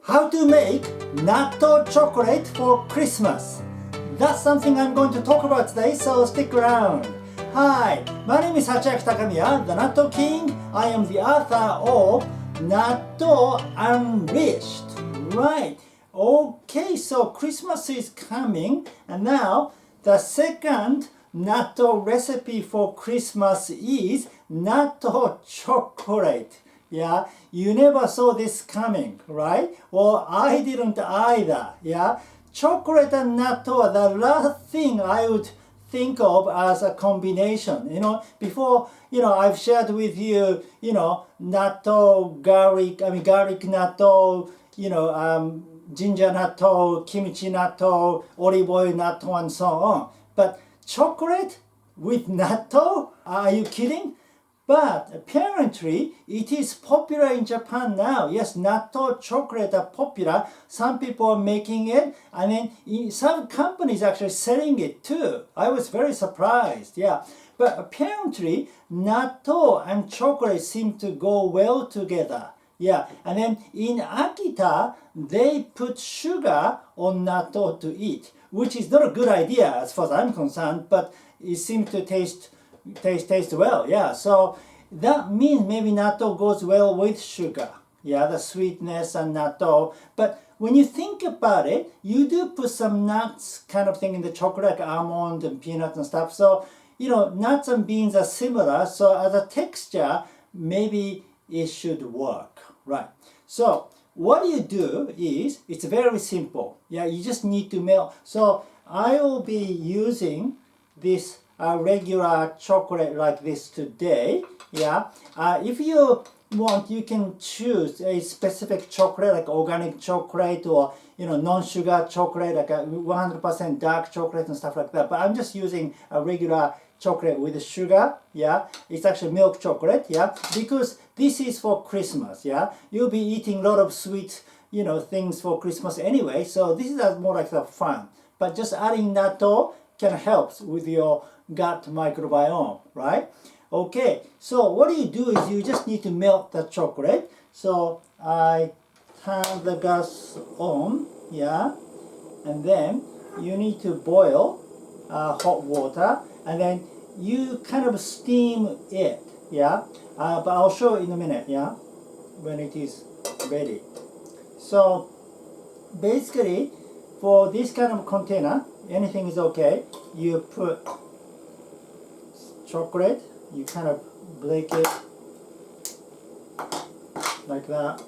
How to make natto chocolate for Christmas. That's something I'm going to talk about today, so stick around. Hi, my name is Sachiaki Takamiya, the Natto King. I am the author of Natto Unleashed. Right. Okay, so Christmas is coming, and now the second natto recipe for Christmas is natto chocolate. Yeah, you never saw this coming, right? Well, I didn't either. Yeah, chocolate and natto are the last thing I would think of as a combination. Before, I've shared with you, natto, garlic natto, ginger natto, kimchi natto, olive oil natto, and so on. But chocolate with natto? Are you kidding? But apparently it is popular in Japan now. Yes, natto chocolate are popular. Some people are making it, and then some companies actually selling it too. I was very surprised, yeah. But apparently natto and chocolate seem to go well together. Yeah, and then in Akita, they put sugar on natto to eat, which is not a good idea as far as I'm concerned, but it seems to taste well. Yeah, so that means maybe natto goes well with sugar. Yeah, the sweetness and natto. But when you think about it, you do put some nuts kind of thing in the chocolate, like almond and peanuts and stuff. So nuts and beans are similar, so as a texture maybe it should work, right? So what you do is, it's very simple. Yeah, you just need to melt. So I will be using this regular chocolate like this today. Yeah, if you want, you can choose a specific chocolate, like organic chocolate, or non-sugar chocolate, like a 100% dark chocolate and stuff like that. But I'm just using a regular chocolate with sugar. Yeah, it's actually milk chocolate. Yeah, because this is for Christmas. Yeah, you'll be eating a lot of sweet things for Christmas anyway, so this is more like the fun. But just adding natto can help with your gut microbiome, right? Okay, so what you do is you just need to melt the chocolate. So I turn the gas on, yeah, and then you need to boil hot water, and then you kind of steam it, yeah. But I'll show you in a minute, yeah, when it is ready. So basically, for this kind of container, anything is okay. You put chocolate, you kind of break it like that,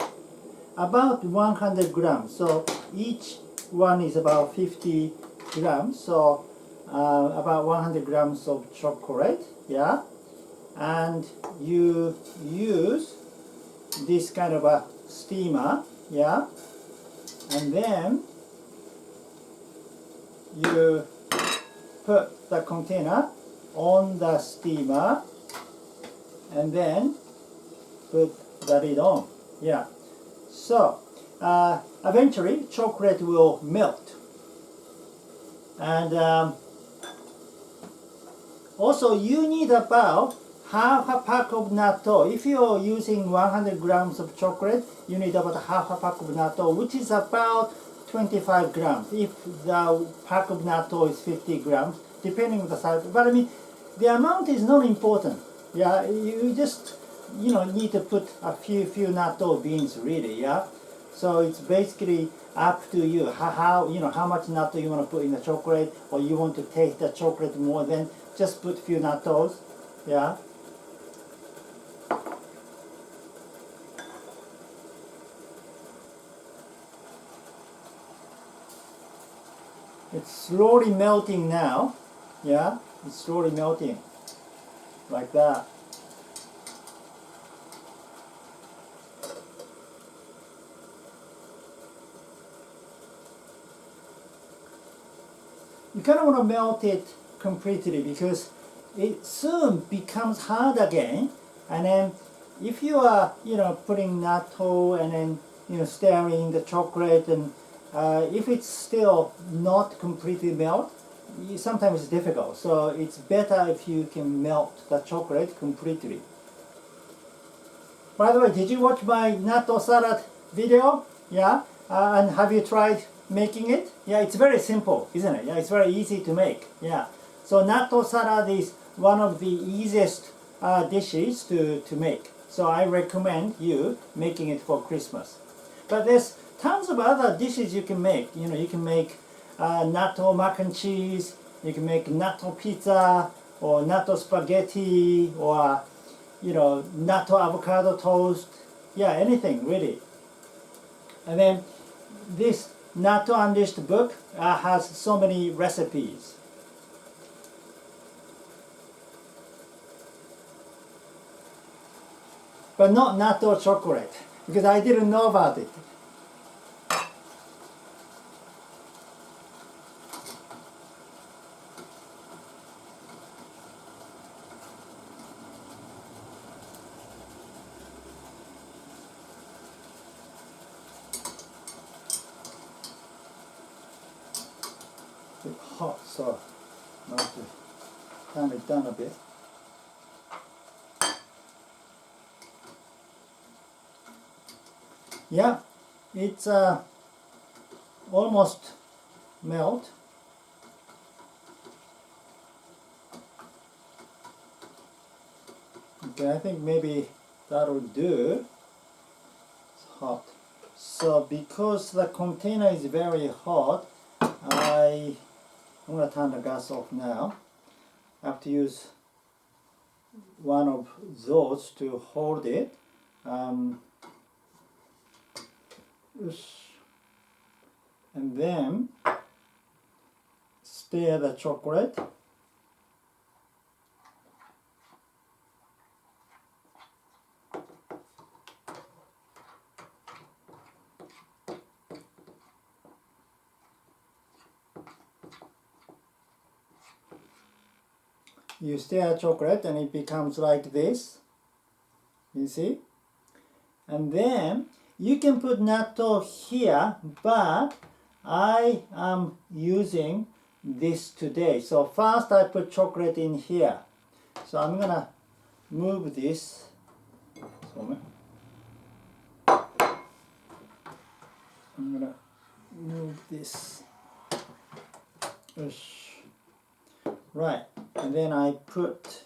about 100 grams. So each one is about 50 grams. So about 100 grams of chocolate, yeah. And you use this kind of a steamer, yeah. And then you put the container on the steamer and then put the lid on. Yeah. So eventually chocolate will melt. And also you need about half a pack of natto. If you're using 100 grams of chocolate, you need about half a pack of natto, which is about 25 grams. If the pack of natto is 50 grams, depending on the size. But I mean, the amount is not important. Yeah, you just need to put a few natto beans, really. Yeah, so it's basically up to you how much natto you want to put in the chocolate, or you want to taste the chocolate more. Then just put few nattos. Yeah. It's slowly melting now. Yeah, it's slowly melting like that. You kind of want to melt it completely because it soon becomes hard again. And then if you are putting natto and then stirring the chocolate, and if it's still not completely melt, sometimes it's difficult. So it's better if you can melt the chocolate completely. By the way, did you watch my natto salad video? Yeah, And have you tried making it? Yeah, it's very simple, isn't it? Yeah, it's very easy to make. Yeah. So natto salad is one of the easiest dishes to make. So I recommend you making it for Christmas. But there's tons of other dishes you can make. You know, you can make natto mac and cheese. You can make natto pizza or natto spaghetti or natto avocado toast. Yeah, anything really. And then this Natto Unleashed book has so many recipes. But not Natto Chocolate, because I didn't know about it. It's hot, so I have to turn it down a bit. Yeah, it's almost melt. Okay, I think maybe that'll do. It's hot. So because the container is very hot, I'm going to turn the gas off now. I have to use one of those to hold it. And then stir the chocolate. You stir chocolate and it becomes like this, you see? And then you can put natto here, but I am using this today. So first I put chocolate in here. So I'm gonna move this. I'm gonna move this. Right, and then I put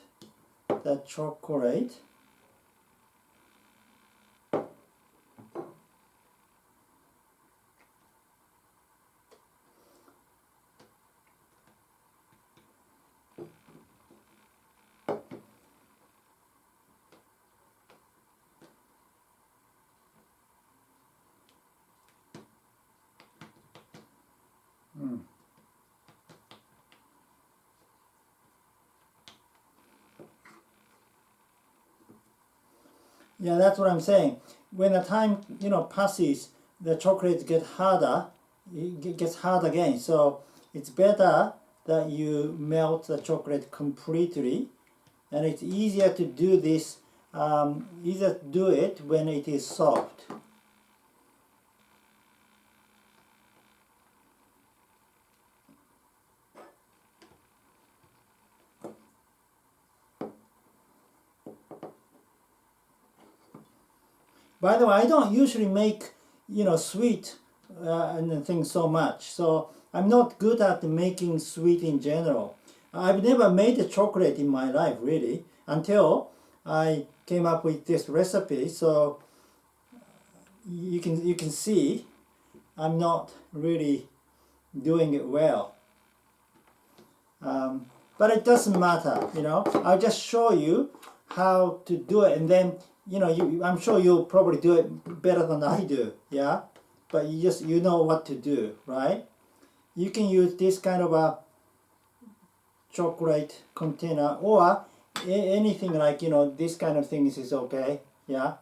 the chocolate. Yeah, that's what I'm saying. When the time passes, the chocolate gets harder. It gets hard again. So it's better that you melt the chocolate completely, and it's easier to do this. Easier to do it when it is soft. By the way, I don't usually make, sweet and things so much. So I'm not good at making sweet in general. I've never made a chocolate in my life, really, until I came up with this recipe. So you can see I'm not really doing it well. But it doesn't matter, I'll just show you how to do it, and then I'm sure you'll probably do it better than I do, yeah? But you know what to do, right? You can use this kind of a chocolate container, or anything like, this kind of things is okay, yeah?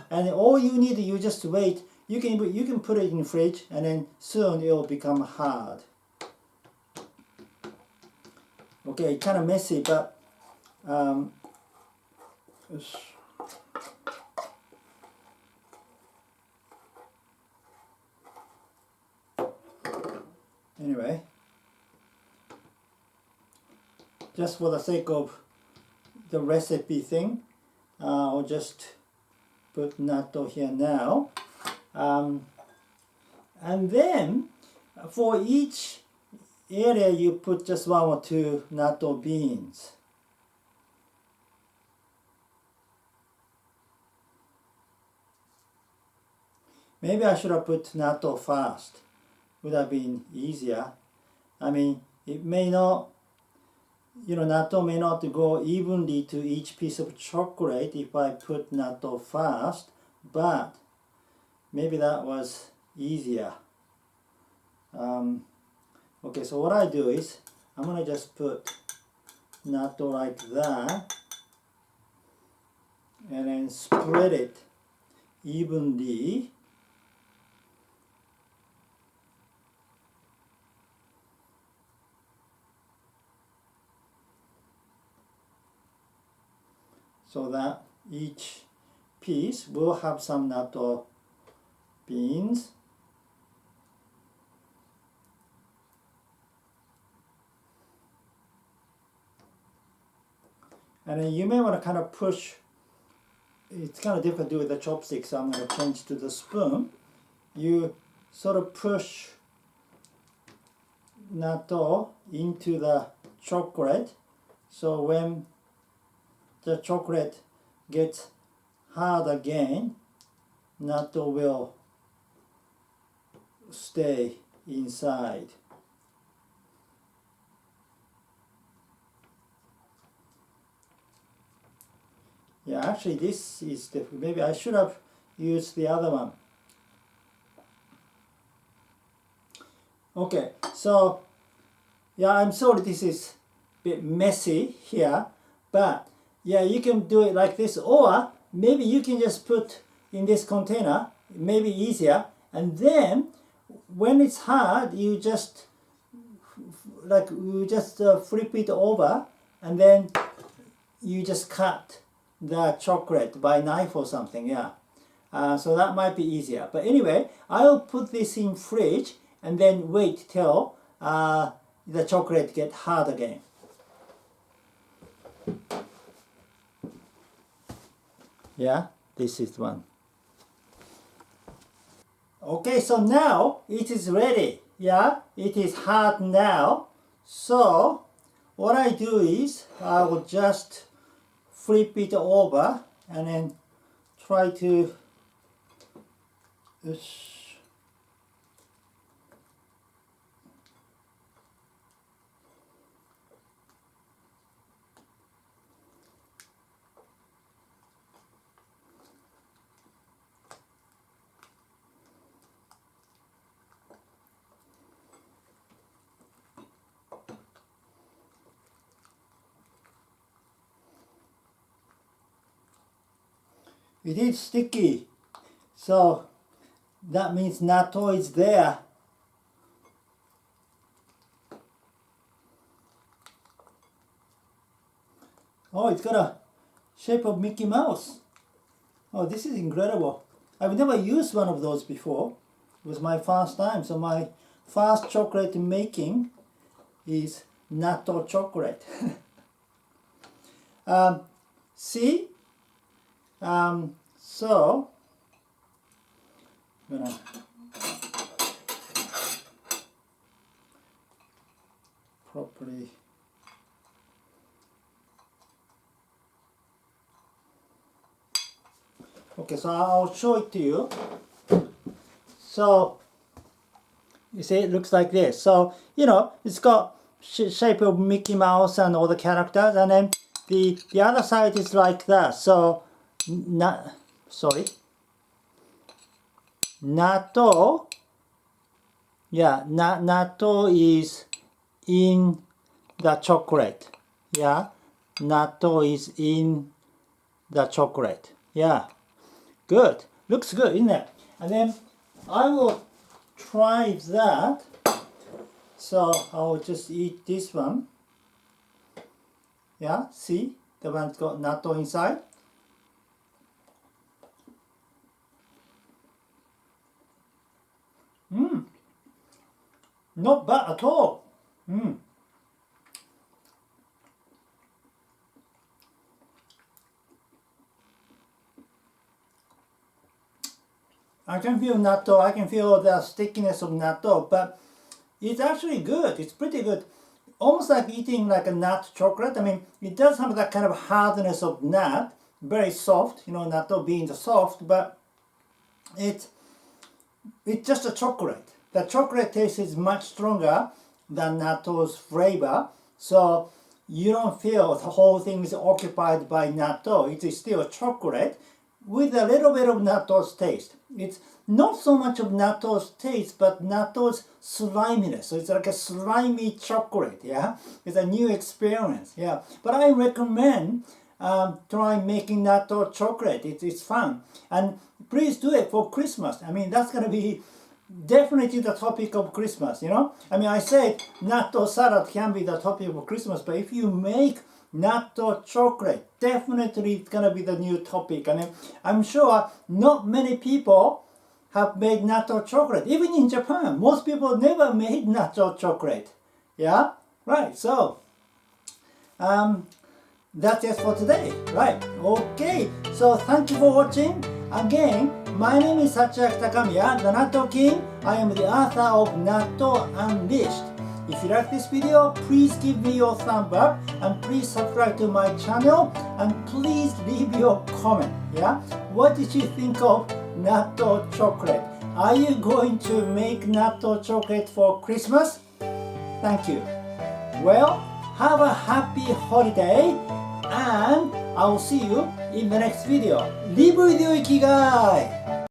And all you need, you just wait. You can put it in the fridge, and then soon it will become hard. Okay, kind of messy, but anyway, just for the sake of the recipe thing, I'll just put natto here now. And then for each area you put just 1 or 2 natto beans. Maybe I should have put natto first. Would have been easier. I mean, it may not, natto may not go evenly to each piece of chocolate if I put natto first, but maybe that was easier. Okay, so what I do is, I'm going to just put natto like that, and then spread it evenly. So that each piece will have some natto beans. And then you may want to kind of push. It's kind of difficult to do with the chopstick, so I'm going to change to the spoon. You sort of push natto into the chocolate, so when the chocolate gets hard again, natto will stay inside. Yeah, actually this is difficult. Maybe I should have used the other one. Okay, so yeah, I'm sorry this is a bit messy here, but yeah, you can do it like this, or maybe you can just put in this container, maybe easier, and then when it's hard, you just flip it over, and then you just cut the chocolate by knife or something. Yeah, so that might be easier. But anyway, I'll put this in fridge and then wait till the chocolate get hard again. Yeah, this is one. Okay, so now it is ready. Yeah, it is hard now. So what I do is I will just flip it over and then try to it is sticky, so that means natto is there. Oh, it's got a shape of Mickey Mouse. Oh, this is incredible. I've never used one of those before. It was my first time, so my first chocolate making is Natto Chocolate. See? So I'm gonna properly okay, so I'll show it to you. So you see it looks like this. So it's got shape of Mickey Mouse and all the characters, and then the other side is like that. So natto, yeah, natto is in the chocolate. Yeah, natto is in the chocolate. Yeah, good. Looks good, isn't it? And then I will try that. So I'll just eat this one. Yeah, see? The one's got natto inside. Not bad at all. I can feel natto, I can feel the stickiness of natto, but it's actually good. It's pretty good. Almost like eating like a nut chocolate. I mean, it does have that kind of hardness of nut, very soft, you know, natto being the soft, but it's just a chocolate. The chocolate taste is much stronger than natto's flavor, so you don't feel the whole thing is occupied by natto. It is still chocolate with a little bit of natto's taste. It's not so much of natto's taste, but natto's sliminess. So it's like a slimy chocolate, yeah? It's a new experience, yeah. But I recommend try making natto chocolate. It's fun. And please do it for Christmas. I mean, that's gonna be definitely the topic of Christmas, you know? I mean, I said natto salad can be the topic of Christmas, but if you make natto chocolate, definitely it's gonna be the new topic. I mean, I'm sure not many people have made natto chocolate. Even in Japan, most people never made natto chocolate. Yeah? Right, so that's it for today. Right, okay. So thank you for watching. Again, my name is Sachiaki Takamiya, the Natto King. I am the author of Natto Unleashed. If you like this video, please give me your thumb up and please subscribe to my channel and please leave your comment. Yeah? What did you think of natto chocolate? Are you going to make natto chocolate for Christmas? Thank you. Well, have a happy holiday and I will see you in the next video. Live with your Ikigai!